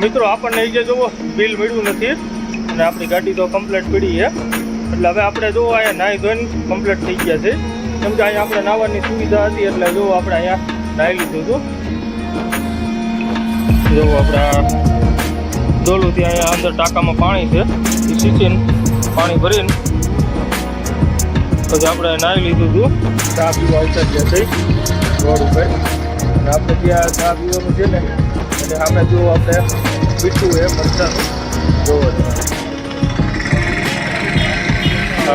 મિત્રો આપણને એ જે જોવો બિલ મળ્યું નથી અને આપણી ગાડી તો કમ્પ્લીટ પડી છે, એટલે હવે આપણે જોવો અહીંયા નાહી ધોઈને કમ્પ્લીટ થઈ ગયા છે. કેમ કે અહીંયા આપણે નાહવાની સુવિધા હતી એટલે જોવો આપણે અહીંયા નાહી લીધું હતું. જોવો આપણા ડોલુંથી અહીંયા અંદર ટાંકામાં પાણી છે, એ સિંચીને પાણી ભરીને પછી આપણે નાહી લીધું હતું. ચા પીવા આવતા ગયા છે રોડ ઉપર, અને આપણે ત્યાં ચા પીવાનું છે ને એટલે આપણે જો આપણે મીઠું એ મરચાનું જોવો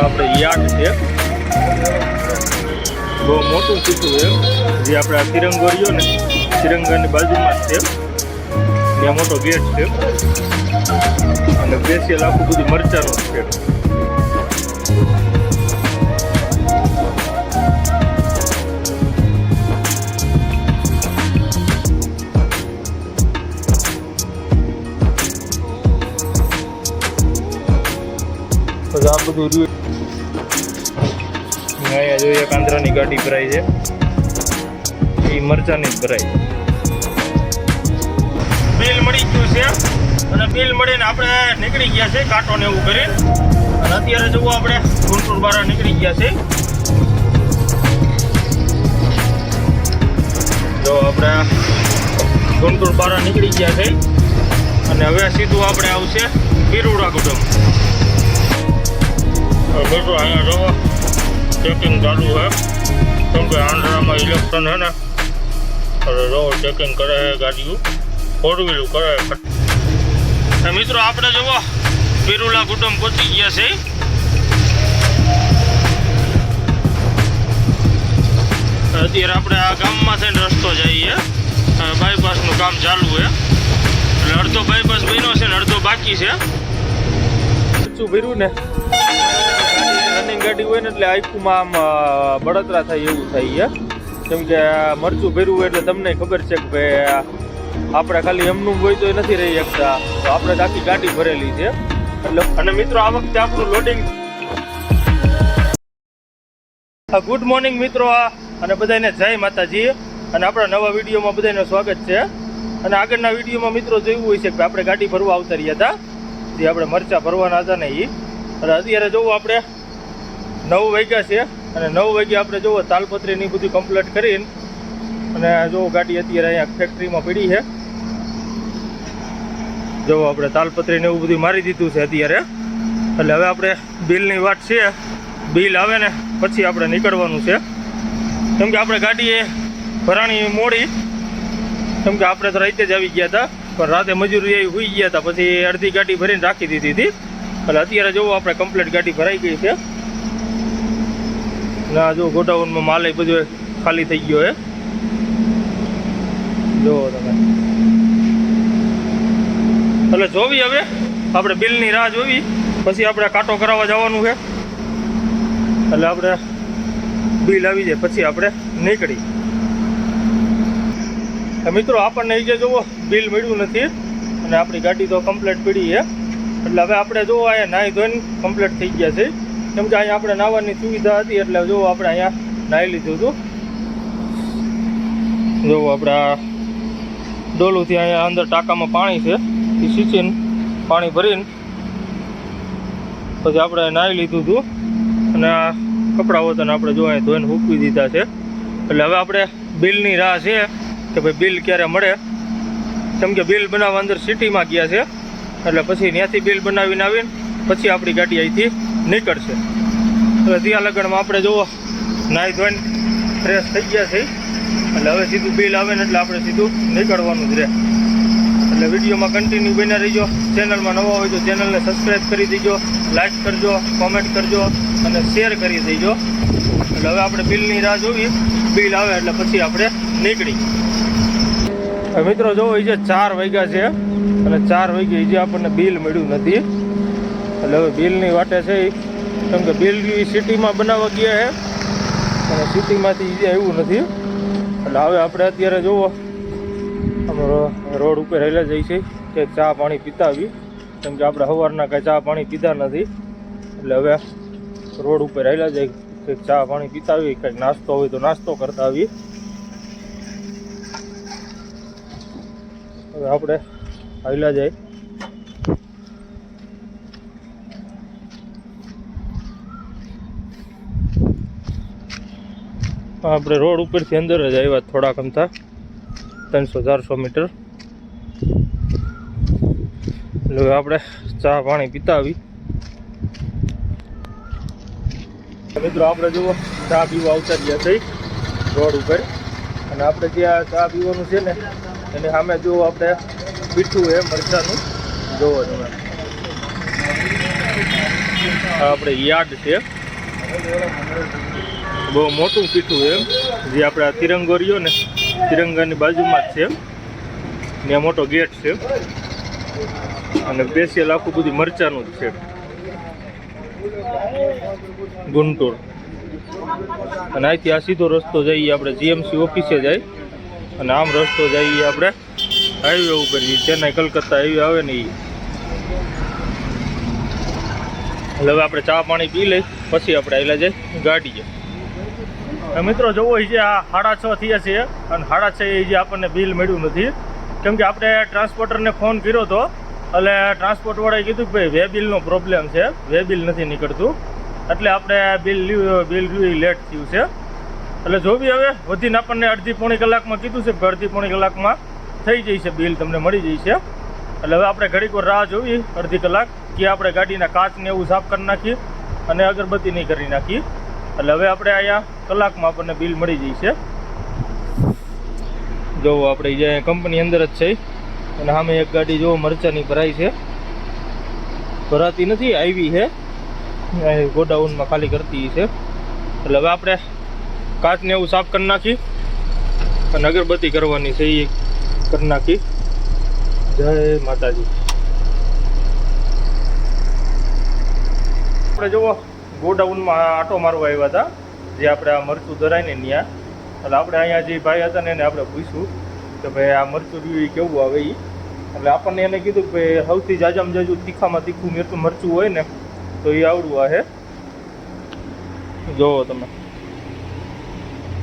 આપણે યાદ છે, બહુ મોટું સીટું છે જે આપણે આ તિરંગો રહ્યો ને તિરંગાની બાજુમાં જ છે, ત્યાં મોટો ગેટ છે અને બેસેલ આખું બધું મરચાનું છે. પછી આ બધું રહ્યું અહીંયા જોઈએ એક આંધ્રાની ગાડી ભરાઈ છે, એ મરચાની જ ભરાઈ છે. બિલ મળી ગયું છે અને બિલ મળીને આપણે નીકળી ગયા છે કાંટો ને એવું કરી, અને અત્યારે જવું આપણે ગુંટુર બારા નીકળી ગયા છે. જો આપણે ગુંટુર બારા નીકળી ગયા છે અને હવે સીધું આપણે આવશે બિરુડા કુટુંબ. મિત્રો અહીંયા જો ચેકિંગ ચાલુ છે, કેમ કે આંધ્રામાં ઇલેક્શન છે ને એટલે જો ચેકિંગ કરે છે ગાડીઓ, ફોર વ્હીલું કરે. મિત્રો આપણે જુઓ બિરુલા કુટુંબ પહોંચી ગયા છે. અત્યારે આપણે આ ગામમાં થઈને રસ્તો જઈએ, બાયપાસનું કામ ચાલુ છે એટલે અડધો બાયપાસ બન્યો છે ને અડધો બાકી છે. શું ભર્યું ને રનિંગ ગાડી હોય ને એટલે આખુંમાં આમ બળતરા થાય એવું થાય છે, કેમ કે મરચું ભર્યું હોય એટલે તમને ખબર છે કે ભાઈ આપણે ખાલી એમનું હોય તો નથી રહી શકતા, તો આપણે આખી ગાડી ભરેલી છે એટલે. અને મિત્રો આ વખતે આપણું લોડિંગ. ગુડ મોર્નિંગ મિત્રો, અને બધાને જય માતાજી, અને આપણા નવા વિડીયોમાં બધાને સ્વાગત છે. અને આગળના વિડીયોમાં મિત્રો જોયું હોય છે કે આપણે ગાડી ભરવા આવતા રહ્યા હતા, જે આપણે મરચા ભરવાના હતા ને એ. અને અત્યારે જોવું આપણે 9 વાગ્યા છે અને 9 વાગ્યા આપણે જોવો તાલપત્રીની બધું કમ્પ્લીટ કરીને અને જો ગાડી અત્યારે અહીંયા ફેક્ટરીમાં પડી છે. જો આપણે તાલપત્રીને એવું બધું મારી દીધું છે અત્યારે, એટલે હવે આપણે બિલની વાત છે, બિલ આવે ને પછી આપણે નીકળવાનું છે. કેમ કે આપણે ગાડી એ ભરાણી મોડી, કેમ કે આપણે તો રાતે જ આવી ગયા હતા, પણ રાતે મજૂરી એ હોઈ ગયા હતા, પછી અડધી ગાડી ભરીને રાખી દીધી હતી. એટલે અત્યારે જોવો આપણે કમ્પ્લીટ ગાડી ભરાઈ ગઈ છે ના. જો ગોડાઉનમાં માલ એ બધો ખાલી થઈ ગયો છે, જોવો તમે. એટલે જોવી હવે આપણે બિલની રાહ જોવી, પછી આપણે કાંટો કરાવવા જવાનું છે. એટલે આપણે બિલ આવી જાય પછી આપણે નીકળી. મિત્રો આપણને એ જે જોવો બિલ મળ્યું નથી અને આપણી ગાડી તો કમ્પ્લીટ પડી છે, એટલે હવે આપણે જોવો અહીંયા નાહી ધોઈને કમ્પ્લીટ થઈ ગયા છે. કેમ કે અહીંયા આપણે નાહવાની સુવિધા હતી એટલે જોવો આપણે અહીંયા નાહી લીધું હતું. જોવો આપણા ડોલુંથી અહીંયા અંદર ટાંકામાં પાણી છે, એ સિંચીને પાણી ભરીને પછી આપણે નાહી લીધું હતું. અને આ કપડાં વતન આપણે જો અહીંયા ધોઈને સૂકવી દીધા છે. એટલે હવે આપણે બિલની રાહ છે કે ભાઈ બિલ ક્યારે મળે, કેમ કે બિલ બનાવવા અંદર સિટીમાં ગયા છે, એટલે પછી ત્યાંથી બિલ બનાવીને આવીને પછી આપણી ગાડી અહીંથી નીકળશે. એટલે ત્યાં લગનમાં આપણે જુઓ નાહી ધોઈને ફ્રેશ થઈ ગયા છે, એટલે હવે સીધું બિલ આવે ને એટલે આપણે સીધું નીકળવાનું જ રહે. એટલે વિડીયોમાં કન્ટિન્યુ બન્યા રહીજો. ચેનલમાં નવા હોય તો ચેનલને સબસ્ક્રાઈબ કરી દેજો, લાઈક કરજો, કોમેન્ટ કરજો અને શેર કરી દેજો. એટલે હવે આપણે બિલની રાહ જોવી, બિલ આવે એટલે પછી આપણે નીકળી. મિત્રો જોવો એ જે 4 વાગ્યા છે અને 4 વાગ્યા જે આપણને બિલ મળ્યું નથી, એટલે હવે બિલની વાટે છે. કેમ કે બિલ સિટીમાં બનાવવા ગયા છે અને સિટીમાંથી જે આવ્યું નથી, એટલે હવે આપણે અત્યારે જુઓ અમારો રોડ ઉપર રહેલા જઈએ છીએ કે ચા પાણી પીતા આવી, કેમ કે આપણે સવારના કાંઈ ચા પાણી પીતા નથી, એટલે હવે રોડ ઉપર રહેલા જાય કે ચા પાણી પીતા આવી, કંઈક નાસ્તો હોય તો નાસ્તો કરતા આવી. હવે આપણે હાલ્યા જાય. આપણે રોડ ઉપરથી અંદર જ આવ્યા થોડાક અમથા 300-400 મીટર. એટલે આપણે ચા પાણી પીતા આવી. મિત્રો આપણે જુઓ ચા પીવા આવતા ગયા થઈ રોડ ઉપર, અને આપણે ત્યાં ચા પીવાનું છે ને એની સામે જુઓ આપણે પીઠું એ મરચાનું જોવો તમે. આપણે યાર્ડ છે, બહુ મોટું પીઠું એમ, જે આપણે આ તિરંગો રહ્યો ને તિરંગાની બાજુમાં જ છે. ત્યાં મોટો ગેટ છે અને સ્પેશિયલ આખું બધું મરચાનું જ છે. ગુંટૂર અને અહીંથી આ સીધો રસ્તો જઈએ આપણે જીએમસી ઓફિસે જાય, અને આમ રસ્તો જઈએ આપણે હાઈવે ઉપર, ચેન્નાઈ કલકત્તા હાઈવે આવે ને એ. એટલે હવે આપણે ચા પાણી પી લઈ પછી આપણે આવેલા જાય ગાડીએ. મિત્રો જોવો છે આ 6:30 થયા છે, અને 6:30 જે આપણને બિલ મળ્યું નથી, કેમ કે આપણે ટ્રાન્સપોર્ટરને ફોન કર્યો હતો. એટલે ટ્રાન્સપોર્ટવાળાએ કીધું કે ભાઈ વે બિલનો પ્રોબ્લેમ છે, વે બિલ નથી નીકળતું, એટલે આપણે બિલ લેટ થયું છે. એટલે જોવી હવે વધીને આપણને અડધી-પોણી કલાકમાં કીધું છે કે અડધી-પોણી કલાકમાં થઈ જશે બિલ, તમને મળી જશે. એટલે હવે આપણે ઘડીક વાર રાહ જોવી અડધી કલાક, કે આપણે ગાડીના કાચને એવું સાફ કરી નાખીએ અને અગરબત્તી નહીં કરી નાખીએ. એટલે હવે આપણે અહીંયા કલાકમાં આપણને બિલ મળી જશે. જોવો આપણે જ્યાં કંપની અંદર જ છે, અને સામે એક ગાડી જોવો મરચાની ભરાઈ છે, ભરાતી નથી, આવી છે ગોડાઉનમાં ખાલી કરતી છે. એટલે હવે આપણે કાચને એવું સાફ કરી નાખી અને અગરબત્તી કરવાની છે, એ કરી નાખી. જય માતાજી. આપણે જુઓ ગોડાઉનમાં આટો મારવા આવ્યા હતા, જે આપણે આ મરચું ધરાય ને ત્યાં. એટલે આપણે અહીંયા જે ભાઈ હતા ને એને આપણે પૂછ્યું કે ભાઈ આ મરચું રહ્યું એ કેવું આવે એ. એટલે આપણને એને કીધું કે ભાઈ સૌથી જાજામાં જાજુ તીખામાં તીખું મરચું હોય ને તો એ આવડું આવે. જોવો તમે,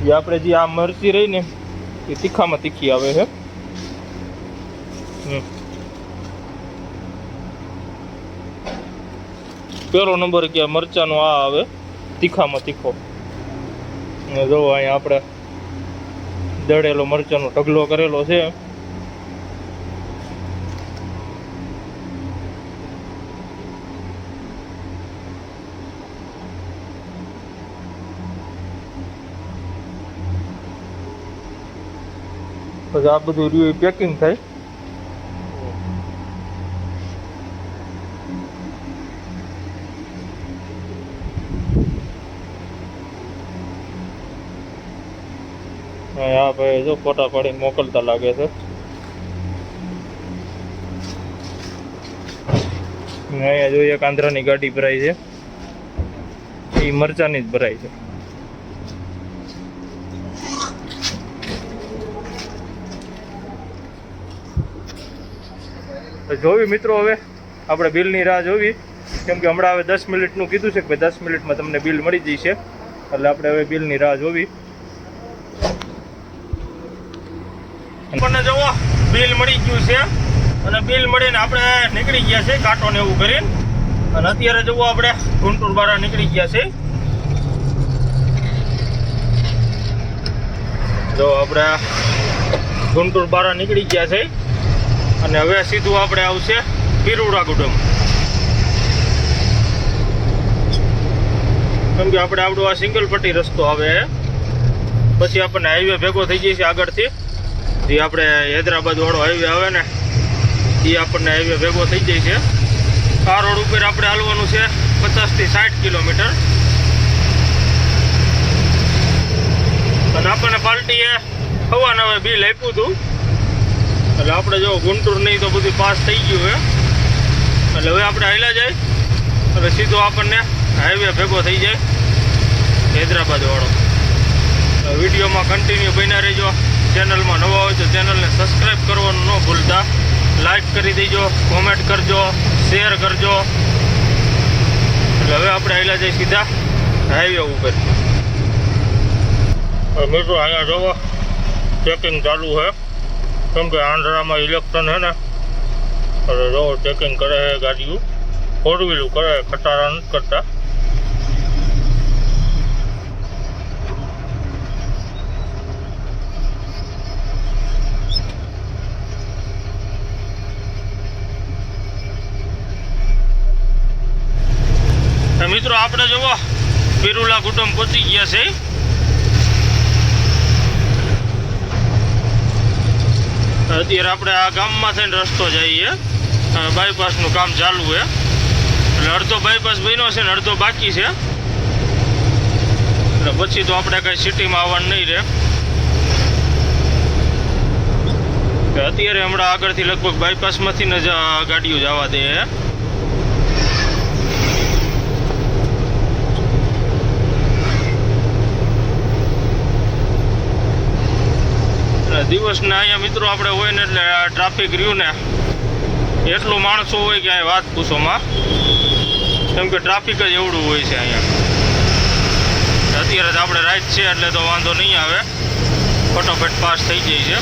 એ આપણે જે આ મરચી રહી ને એ તીખામાં તીખી આવે છે. પહેલો નંબર કે મરચાનો આ આવે તીખામાં તીખો. જો અહીંયા આપણે દળેલો મરચાનો ઢગલો કરેલો છે. પછી આ બધું રહ્યું પેકિંગ થાય. હા ભાઈ જો ફોટા પાડીને મોકલતા લાગે છે. અહીંયા જો એક આંધ્રાની ગાડી ભરાઈ છે, એ મરચાની જ ભરાઈ છે. જોવી મિત્રો હવે આપણે બિલની રાહ જોવી, કેમ કે હમણાં હવે 10 મિનિટનું કીધું છે કે ભાઈ 10 મિનિટમાં તમને બિલ મળી જશે. એટલે આપણે હવે બિલની રાહ જોવી. આપણને જુઓ બિલ મળી ગયું છે, અને બિલ મળીને આપણે નીકળી ગયા છે કાંટો ને એવું કરીને. અને અત્યારે જુઓ આપણે ગુંટૂર બારા નીકળી ગયા છે. જો આપણે ગુંટૂર બારા નીકળી ગયા છે, અને હવે સીધું આપણે આવશે પીરુડાગુડમ. કેમ કે આપણે આપણો આ સિંગલ પટ્ટી રસ્તો આવે, પછી આપણને હાઈવે ભેગો થઈ જાય છે આગળથી. જે આપણે હૈદરાબાદ વાળો હાઈવે આવે ને એ આપણને હાઈવે ભેગો થઈ જાય છે. આ રોડ ઉપર આપણે હાલવાનું છે 50 થી 60 કિલોમીટર. અને આપણને પાર્ટીએ હવાના હવે બિલ આપ્યું હતું. એટલે આપણે જો ગુંટૂર નહીં તો બધું પાસ થઈ ગયું છે. એટલે હવે આપણે હાલ્યા જાય, એટલે સીધો આપણને હાઈવે ભેગો થઈ જાય હૈદરાબાદ વાળો. વિડીયોમાં કન્ટિન્યુ બન્યા રહેજો. ચેનલમાં નવા હોય તો ચેનલને સબસ્ક્રાઈબ કરવાનું ન ભૂલતા, લાઈક કરી દેજો, કોમેન્ટ કરજો, શેર કરજો. એટલે હવે આપણે હાલ્યા જઈએ સીધા હાઈવે ઉપર. મિત્રો અહીંયા જોવો ચેકિંગ ચાલુ છે, કેમ કે આંધ્રામાં ઇલેક્શન છે ને અરે જો ચેકિંગ કરે છે ગાડીઓ, ફોર વ્હીલું કરે, ખટારા નથી કરતા. મિત્રો આપણે જોવો પીરુલા કુટુંબ પહોંચી ગયા છે. અત્યારે આપણે આ ગામમાં થઈને રસ્તો જઈએ, બાયપાસનું કામ ચાલુ છે એટલે અડધો બાયપાસ બન્યો છે ને અડધો બાકી છે. એટલે પછી તો આપણે કઈ સિટીમાં આવવાનું નહીં રહે. અત્યારે હમણાં આગળથી લગભગ બાયપાસમાંથી જ ગાડીઓ જવા દે. દિવસના અહીંયા મિત્રો આપણે હોય ને એટલે ટ્રાફિક રહ્યું ને એટલું માણસો હોય કે અહીંયા વાત પૂછોમાં, કેમ કે ટ્રાફિક જ એવડું હોય છે અહીંયા. અત્યારે જ આપણે રાઈટ છે એટલે તો વાંધો નહીં આવે, ફટોફટ પાસ થઈ જાય છે.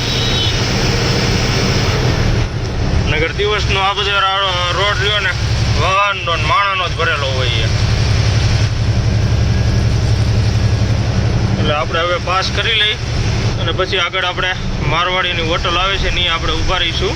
નગર દિવસનો આ બધો રોડ રહ્યો ને વાહનનો માણસનો જ ભરેલો હોય એટલે આપણે હવે પાસ કરી લઈ અને પછી આગળ આપણે મારવાડીની હોટલ આવે છે ત્યાં આપણે ઊભા રહીશું.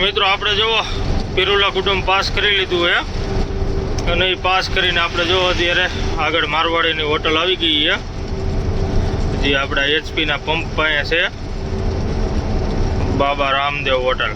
મિત્રો આપણે જુઓ પીરુલા કુટુંબ પાસ કરી લીધું છે અને એ પાસ કરીને આપણે જુઓ અત્યારે આગળ મારવાડીની હોટલ આવી ગઈ છે, જે આપણા એચપીના પંપ પાસે છે, બાબા રામદેવ હોટલ.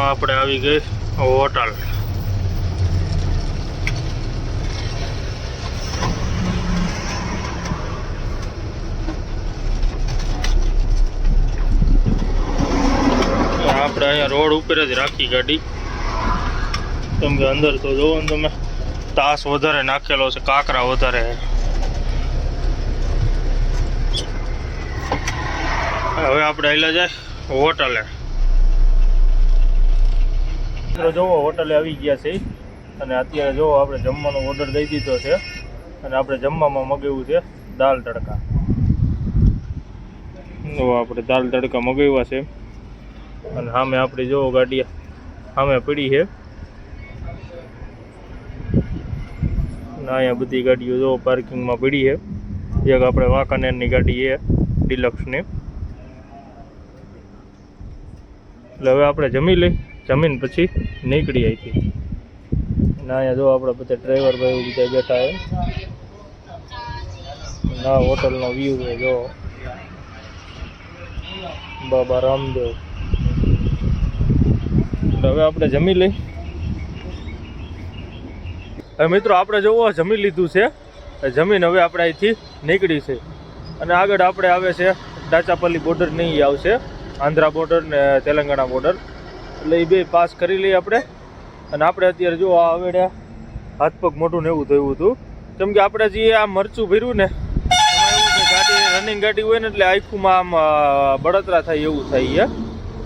આપણે આવી ગઈ હોટલ. આપણે અહીંયા રોડ ઉપર જ રાખી ગાડી, કેમ કે અંદર તો જોવો ને તમે તાસ વધારે નાખેલો છે, કાંકરા વધારે. હવે આપણે આવેલા જાય હોટલે. જોવો હોટલે આવી ગયા છે અને અત્યારે જોવો આપણે જમવાનો ઓર્ડર દઈ દીધો છે અને આપણે જમવામાં મગાવ્યું છે દાલ તડકા. જો આપણે દાલ તડકા મગાવ્યા છે અને સામે આપણી જોવો ગાડી સામે પડી છે. અહીંયા બધી ગાડીઓ જો પાર્કિંગમાં પડી છે. એક આપણે વાંકાનેરની ગાડી છે ડિલક્સની. એટલે હવે આપણે જમી લઈ, જમીન પછી નીકળી અહીંથી. અને અહીંયા જો આપણે બધા ડ્રાઈવર ભાઈ બધા બેઠા છે. ના હોટલનો વ્યૂ છે જો. બાબા રામદેવ. હવે આપણે જમી લઈ. હવે મિત્રો આપણે જોવો જમી લીધું છે. જમીન હવે આપણે અહીંથી નીકળી છે અને આગળ આપણે આવે છે દાચાપલ્લી બોર્ડર નહીં આવશે, આંધ્રા બોર્ડર ને તેલંગાણા બોર્ડર, એટલે એ બે પાસ કરી લઈએ આપણે. અને આપણે અત્યારે જો આ આવડ્યા હાથ પગ મોટું ને એવું થયું હતું, કેમ કે આપણે જે આ મરચું ભર્યું ને એમાં એવું છે, ગાડી રનિંગ ગાડી હોય ને એટલે આખુંમાં આમ બળતરા થાય એવું થાય છે.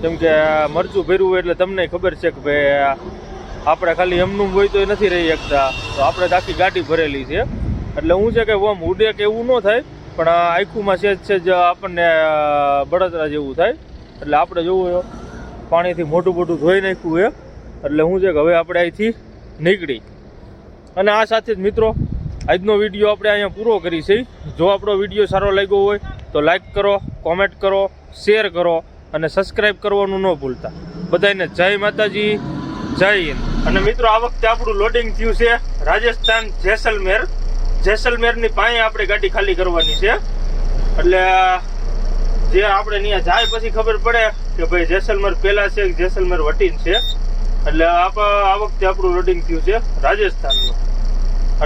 કેમ કે મરચું ભર્યું હોય એટલે તમને ખબર છે કે ભાઈ આપણે ખાલી એમનું હોય તો નથી રહી શકતા, તો આપણે આખી ગાડી ભરેલી છે. એટલે શું છે કે ઓમ ઉડે કે એવું ન થાય, પણ આખુંમાં છે જ આપણને બળતરા જેવું થાય. એટલે આપણે જોવું પાણીથી મોટું મોટું ધોઈ નાખ્યું છે. એટલે શું છે કે હવે આપણે અહીંથી નીકળી. અને આ સાથે જ મિત્રો આજનો વિડીયો આપણે અહીંયા પૂરો કરી છે. જો આપણો વિડીયો સારો લાગ્યો હોય તો લાઈક કરો, કોમેન્ટ કરો, શેર કરો અને સબસ્ક્રાઈબ કરવાનું ન ભૂલતા. બધાને જય માતાજી, જય હિન્દ. અને મિત્રો આ વખતે આપણું લોડિંગ થયું છે રાજસ્થાન જેસલમેર. જેસલમેરની પાસે આપણે ગાડી ખાલી કરવાની છે. એટલે જે આપણે ત્યાં જાય પછી ખબર પડે કે ભાઈ જેસલમેર પહેલાં છે કે જેસલમેર વટીન છે. એટલે આ વખતે આપણું લોડિંગ થયું છે રાજસ્થાનનું.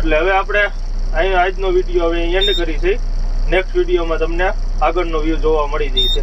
એટલે હવે આપણે અહીં આજનો વિડીયો હવે એન્ડ કરી છે. નેક્સ્ટ વિડીયોમાં તમને આગળનો વ્યૂ જોવા મળી જશે.